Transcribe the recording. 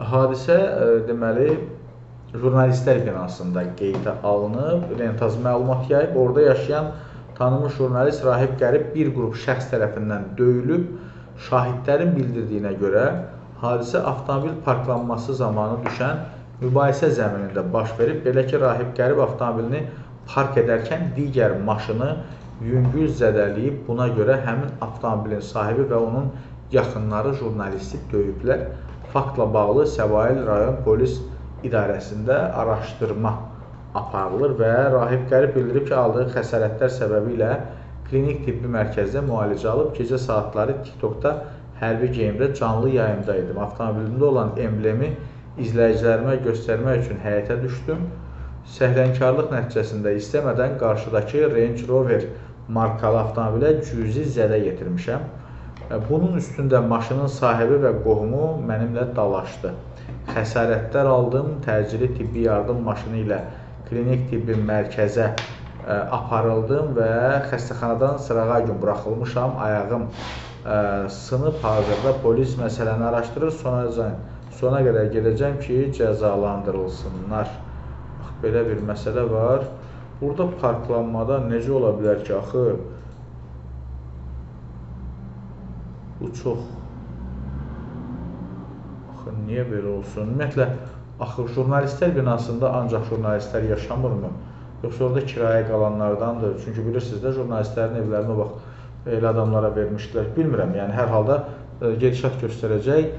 Hadisə deməli jurnalistlər binasında qeydə alınıb. Lentaz məlumat yayıb. Orada yaşayan tanınmış jurnalist Rahib Qərib bir qrup şəxs tərəfindən döyülüb. Şahidlərin bildirdiyinə görə hadisə avtomobil parklanması zamanı düşən mübahisə zəminində baş verib. Belə ki, Rahib Qərib avtomobilini park edərkən digər maşını yüngül zədələyib. Buna görə həmin avtomobilin sahibi və onun yaxınları jurnalisti döyüblər. Faktla bağlı Səbail rayon polis idarəsində araşdırma aparılır və Rahib Qərib bildirib ki, aldığı xəsarətlər səbəbilə klinik tibbi mərkəzdə müalicə alıb. Gecə saatları TikTokda hərbi geyimdə canlı yayımda idim. Avtomobilimdə olan emblemi izləyicilərimə göstərmək üçün həyətə düşdüm. Səhlənkarlıq nəticəsində istəmədən qarşıdakı Range Rover markalı avtomobilə cüzi zədə yetirmişəm. Bunun üstündə maşının sahibi və qohumu mənimlə dalaşdı. Xəsarətlər aldım, təcili tibbi yardım maşını ilə klinik tibbi mərkəzə aparıldım və xəstəxanadan sırağa gün buraxılmışam. Ayağım sınıb, hazırda polis məsələni araşdırır. Sona qədər gedəcəm ki, cəzalandırılsınlar. Bax, belə bir məsələ var. Burada parklanmada necə ola bilər ki, axı? Bu çox... Axı, niyə belə olsun? Ümumiyyətlə, axı, jurnalistlər binasında ancaq jurnalistlər yaşamırmı? Yoxsa orada kirayə qalanlardandır. Çünki bilirsiniz də, jurnalistlərin evlərini elə adamlara vermişdilər. Bilmirəm, yəni hər halda gedişat göstərəcək.